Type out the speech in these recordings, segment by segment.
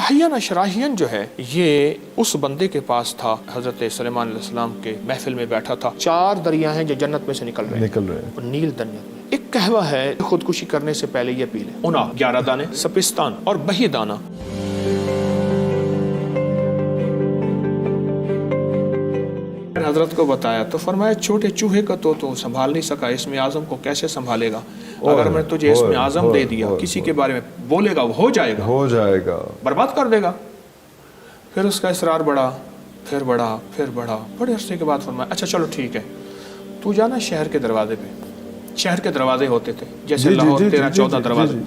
احیان اشراحین جو ہے یہ اس بندے کے پاس تھا، حضرت سلیمان علیہ السلام کے محفل میں بیٹھا تھا. 4 دریا ہیں جو جنت میں سے نکل رہے ہیں. نیل دریا میں ایک قہوہ ہے، خودکشی کرنے سے پہلے یہ پی لیں. 11 دانے سپستان اور بہی دانہ. حضرت کو بتایا تو فرمایا چھوٹے چوہے کا تو سنبھال نہیں سکا، اسم اعظم کو کیسے سنبھالے گا؟ اگر میں تجھے اسم اعظم دے دیا، کسی کے بارے میں بولے گا وہ ہو جائے گا، برباد کر دے گا. پھر اس کا اصرار بڑھا، پھر بڑھا. بڑے عرصے کے بعد فرمایا اچھا چلو ٹھیک ہے، تو جانا شہر کے دروازے پہ. شہر کے دروازے ہوتے تھے جیسے لاہور 13-14 دروازے.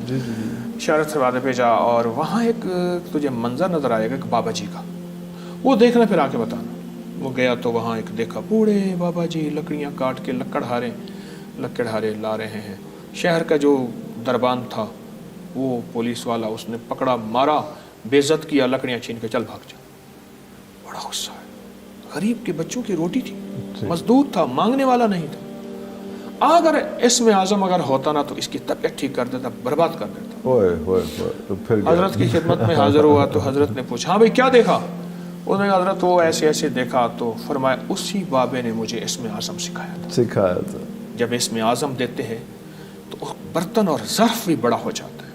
شہر کے دروازے پہ جا اور وہاں ایک تجھے منظر نظر آئے گا ایک بابا جی کا، وہ دیکھنا پھر آ کے بتانا. وہ گیا تو وہاں ایک دیکھا بوڑھے بابا جی لکڑیاں کاٹ کے لکڑہارے لا رہے ہیں. شہر کا جو دربان تھا وہ پولیس والا، اس نے پکڑا، مارا، بے عزت کیا، لکڑیاں چھین کے چل بھاگ جا. بڑا غصہ ہے. غریب کے بچوں کی روٹی تھی، مزدور تھا، مانگنے والا نہیں تھا. اگر اسم اعظم اگر ہوتا نا تو اس کی طبیعت ٹھیک کر دیتا، برباد کر دیتا. حضرت کی خدمت میں حاضر ہوا تو حضرت نے پوچھا ہاں بھائی کیا دیکھا؟ انہوں نے حضرت وہ ایسے دیکھا. تو فرمایا اسی بابے نے مجھے اسم اعظم سکھایا تھا. جب اسم اعظم دیتے ہیں تو برتن اور ظرف بھی بڑا ہو جاتا ہے.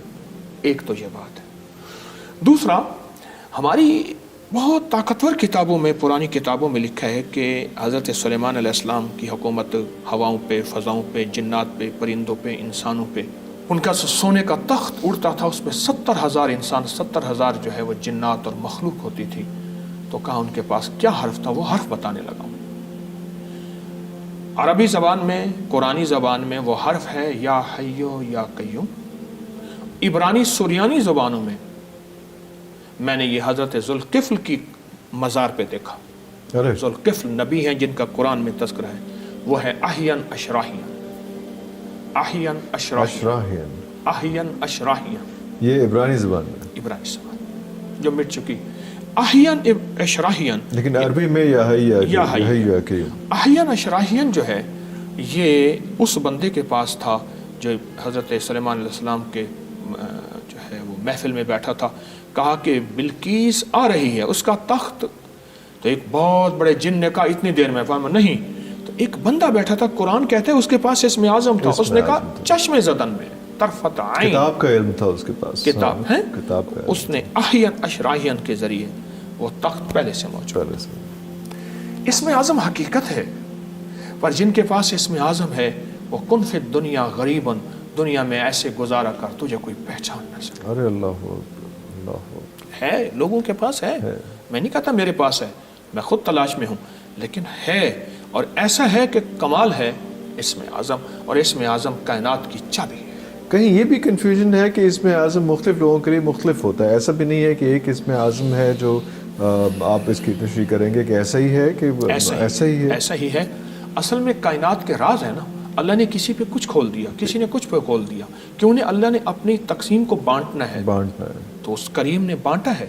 ایک تو یہ بات ہے. دوسرا، ہماری بہت طاقتور کتابوں میں، پرانی کتابوں میں لکھا ہے کہ حضرت سلیمان علیہ السلام کی حکومت ہواؤں پہ، فضاؤں پہ، جنات پہ، پرندوں پہ، انسانوں پہ. ان کا سونے کا تخت اڑتا تھا، اس پہ 70,000 انسان، 70,000 جو ہے وہ جنات اور مخلوق ہوتی تھی. تو کہا ان کے پاس کیا حرف تھا؟ وہ حرف بتانے لگا. عربی زبان میں، قرآنی زبان میں وہ حرف ہے یا حیو یا قیوم. عبرانی سریانی زبانوں میں نے یہ حضرت ذوالقفل کی مزار پہ دیکھا. ذوالقفل نبی ہیں جن کا قرآن میں تذکرہ ہے. وہ ہے احین اشراحین. یہ عبرانی زبان میں، عبرانی زبان جو مٹ چکی. احیان اشراحین، لیکن عربی میں یا احیان اشراحین جو ہے یہ اس بندے کے پاس تھا جو حضرت سلیمان علیہ السلام کے جو ہے وہ محفل میں بیٹھا تھا. کہا کہ بلقیس آ رہی ہے، اس کا تخت. تو ایک بہت بڑے جن نے کہا اتنی دیر میں. فرمایا نہیں. تو ایک بندہ بیٹھا تھا، قرآن کہتے ہیں اس کے پاس اسم اعظم تھا. اس نے کہا چشم زدن میں، طرفت عین، کتاب کا علم تھا اس کے پاس. کتاب ہے، اس نے احیان اشراحین کے ذریعے وہ تخت پہلے سے موجود. اسم اعظم حقیقت ہے، پر جن کے پاس اسم اعظم ہے وہ کن فی الدنیا غریباً، دنیا میں ایسے گزارا کر تجھے کوئی پہچان نہ سکے. ارے اللہ ہے، لوگوں کے پاس ہے. میں نہیں کہتا میرے پاس ہے، میں خود تلاش میں ہوں، لیکن ہے. اور ایسا ہے کہ کمال ہے اسم اعظم، اور اسم اعظم کائنات کی چابی ہے. کہیں یہ بھی کنفیوژن ہے کہ اسم اعظم مختلف لوگوں کے لیے مختلف ہوتا ہے. ایسا بھی نہیں ہے کہ ایک اسم اعظم ہے جو آپ اس کی تشریح کریں گے کہ ایسا ہی ہے کہ ایسا ہی ہے. اصل میں کائنات کے راز ہے نا. اللہ نے کسی پہ کچھ کھول دیا، کسی نے کچھ پہ کھول دیا. کیوں نے اللہ نے اپنی تقسیم کو بانٹنا ہے تو اس کریم نے بانٹا ہے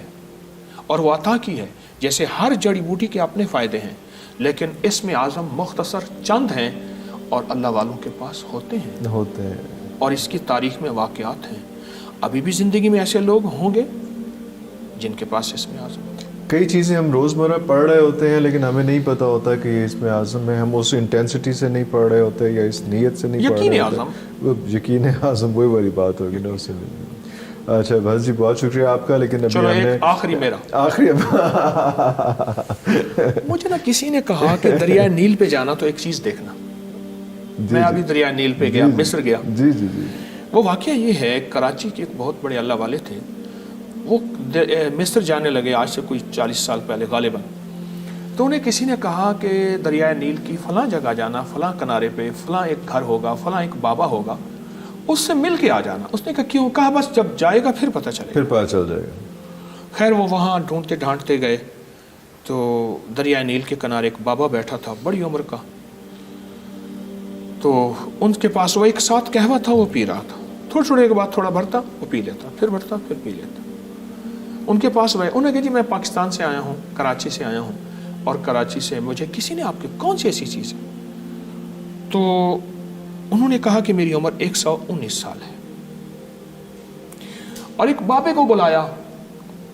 اور وہ عطا کی ہے. جیسے ہر جڑی بوٹی کے اپنے فائدے ہیں، لیکن اسم اعظم مختصر چند ہیں اور اللہ والوں کے پاس ہوتے ہیں. اور اس کی تاریخ میں واقعات ہیں. ابھی بھی زندگی میں ایسے لوگ ہوں گے جن کے پاس اسم اعظم ہوتے ہیں. کئی چیزیں ہم روزمرہ پڑھ رہے ہوتے ہیں لیکن ہمیں نہیں پتا ہوتا کہ یہ اسم اعظم ہے. ہم اس انٹینسٹی سے نہیں پڑھ رہے ہوتے یا اس نیت سے نہیں پڑھ رہے ہوتے. یقین اعظم وہی والی بات ہوگی نا اس سے. اچھا بھائی جی، بہت شکریہ آپ کا. لیکن ابھی ہم نے آخری مجھے نا کسی نے کہا کہ دریائے نیل پہ جانا تو ایک چیز دیکھنا. میں ابھی دریائے نیل پہ گیا، مصر گیا. وہ واقعہ یہ ہے، کراچی کے ایک بہت بڑے اللہ والے تھے. وہ مصر جانے لگے آج سے کوئی 40 سال پہلے غالباً. تو انہیں کسی نے کہا کہ دریائے نیل کی فلاں جگہ جانا، فلاں کنارے پہ فلاں ایک گھر ہوگا، فلاں ایک بابا ہوگا، اس سے مل کے آ جانا. اس نے کہا کیوں؟ کہا بس جب جائے گا پھر پتہ چلے گا. خیر وہ وہاں ڈھونڈتے ڈھانٹتے گئے تو دریائے نیل کے کنارے ایک بابا بیٹھا تھا، بڑی عمر کا. تو ان کے پاس وہ ایک ساتھ قہوہ تھا، وہ پی رہا تھا. تھوڑے کے بعد تھوڑا بھرتا، وہ پی لیتا، پھر بھرتا، پھر پی لیتا. ان کے پاس گئے. انہوں نے کہا جی میں پاکستان سے آیا ہوں، کراچی سے آیا ہوں، اور کراچی سے مجھے کسی نے آپ کی کون سی ایسی چیز ہے؟ تو انہوں نے کہا کہ میری عمر 119 سال ہے. اور ایک بابے کو بلایا